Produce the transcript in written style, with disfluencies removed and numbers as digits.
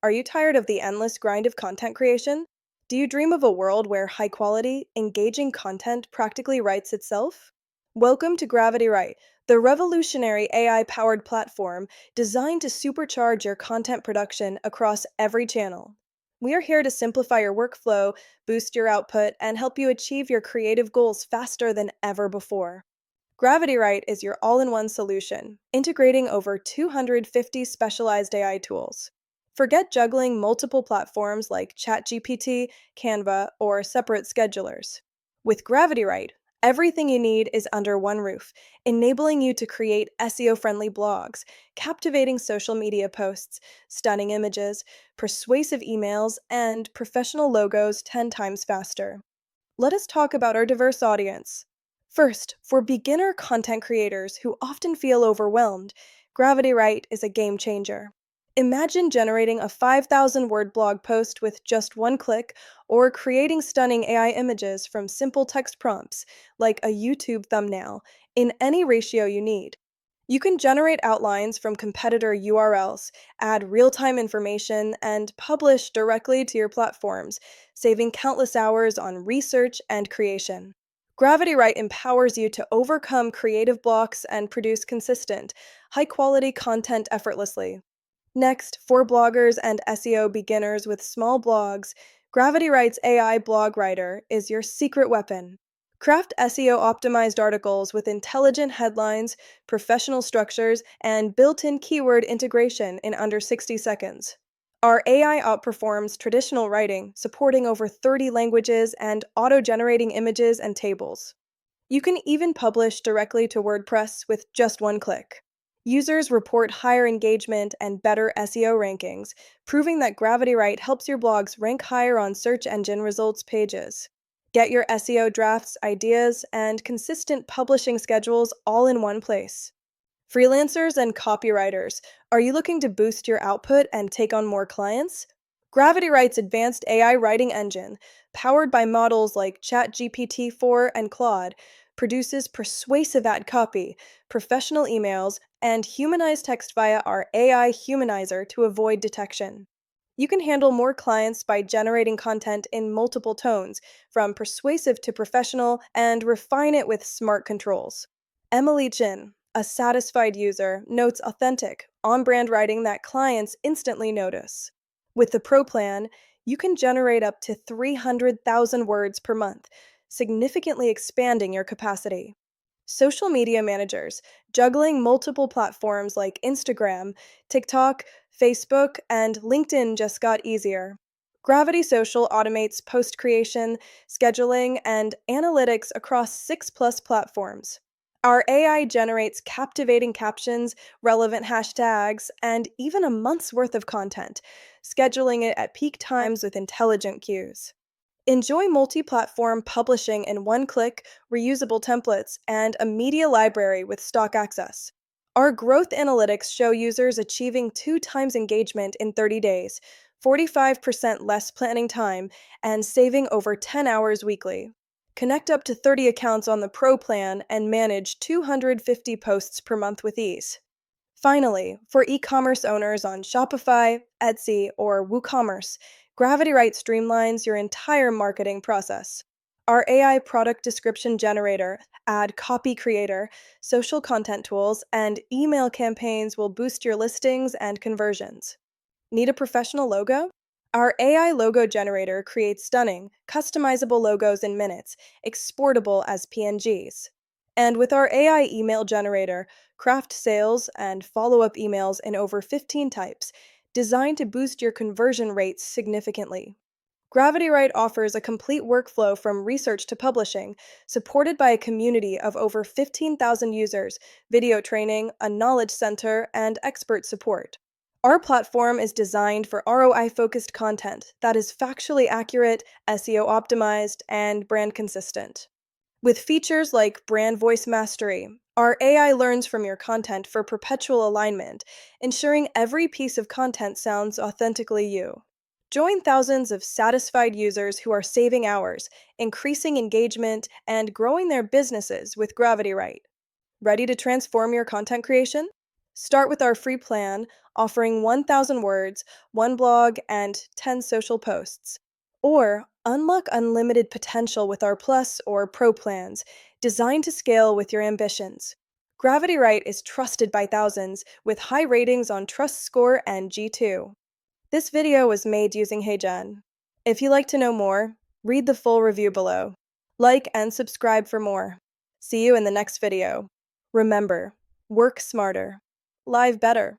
Are you tired of the endless grind of content creation? Do you dream of a world where high quality, engaging content practically writes itself? Welcome to GravityWrite, the revolutionary AI powered platform designed to supercharge your content production across every channel. We are here to simplify your workflow, boost your output, and help you achieve your creative goals faster than ever before. GravityWrite is your all-in-one solution, integrating over 250 specialized AI tools. Forget juggling multiple platforms like ChatGPT, Canva, or separate schedulers. With GravityWrite, everything you need is under one roof, enabling you to create SEO-friendly blogs, captivating social media posts, stunning images, persuasive emails, and professional logos 10 times faster. Let us talk about our diverse audience. First, for beginner content creators who often feel overwhelmed, GravityWrite is a game changer. Imagine generating a 5,000-word blog post with just one click, or creating stunning AI images from simple text prompts, like a YouTube thumbnail, in any ratio you need. You can generate outlines from competitor URLs, add real-time information, and publish directly to your platforms, saving countless hours on research and creation. GravityWrite empowers you to overcome creative blocks and produce consistent, high-quality content effortlessly. Next, for bloggers and SEO beginners with small blogs, GravityWrite's AI Blog Writer is your secret weapon. Craft SEO optimized articles with intelligent headlines, professional structures, and built in keyword integration in under 60 seconds. Our AI outperforms traditional writing, supporting over 30 languages and auto generating images and tables. You can even publish directly to WordPress with just one click. Users report higher engagement and better SEO rankings, proving that GravityWrite helps your blogs rank higher on search engine results pages. Get your SEO drafts, ideas, and consistent publishing schedules all in one place. Freelancers and copywriters, are you looking to boost your output and take on more clients? GravityWrite's advanced AI writing engine, powered by models like ChatGPT-4 and Claude, produces persuasive ad copy, professional emails, and humanized text via our AI humanizer to avoid detection. You can handle more clients by generating content in multiple tones, from persuasive to professional, and refine it with smart controls. Emily Chin, a satisfied user, notes authentic, on-brand writing that clients instantly notice. With the Pro plan, you can generate up to 300,000 words per month, significantly expanding your capacity. Social media managers, juggling multiple platforms like Instagram, TikTok, Facebook, and LinkedIn just got easier. Gravity Social automates post creation, scheduling, and analytics across 6+ platforms. Our AI generates captivating captions, relevant hashtags, and even a month's worth of content, scheduling it at peak times with intelligent cues. Enjoy multi-platform publishing in one click, reusable templates, and a media library with stock access. Our growth analytics show users achieving 2 times engagement in 30 days, 45% less planning time, and saving over 10 hours weekly. Connect up to 30 accounts on the Pro plan and manage 250 posts per month with ease. Finally, for e-commerce owners on Shopify, Etsy, or WooCommerce, GravityWrite streamlines your entire marketing process. Our AI product description generator, ad copy creator, social content tools, and email campaigns will boost your listings and conversions. Need a professional logo? Our AI logo generator creates stunning, customizable logos in minutes, exportable as PNGs. And with our AI email generator, craft sales and follow-up emails in over 15 types, designed to boost your conversion rates significantly. GravityWrite offers a complete workflow from research to publishing, supported by a community of over 15,000 users, video training, a knowledge center, and expert support. Our platform is designed for ROI-focused content that is factually accurate, SEO optimized, and brand consistent. With features like brand voice mastery, our AI learns from your content for perpetual alignment, ensuring every piece of content sounds authentically you. Join thousands of satisfied users who are saving hours, increasing engagement, and growing their businesses with GravityWrite. Ready to transform your content creation? Start with our free plan, offering 1,000 words, 1 blog, and 10 social posts. Or unlock unlimited potential with our Plus or Pro plans, designed to scale with your ambitions. GravityWrite is trusted by thousands, with high ratings on Trust Score and G2. This video was made using HeyGen. If you'd like to know more, read the full review below. Like and subscribe for more. See you in the next video. Remember, work smarter, live better.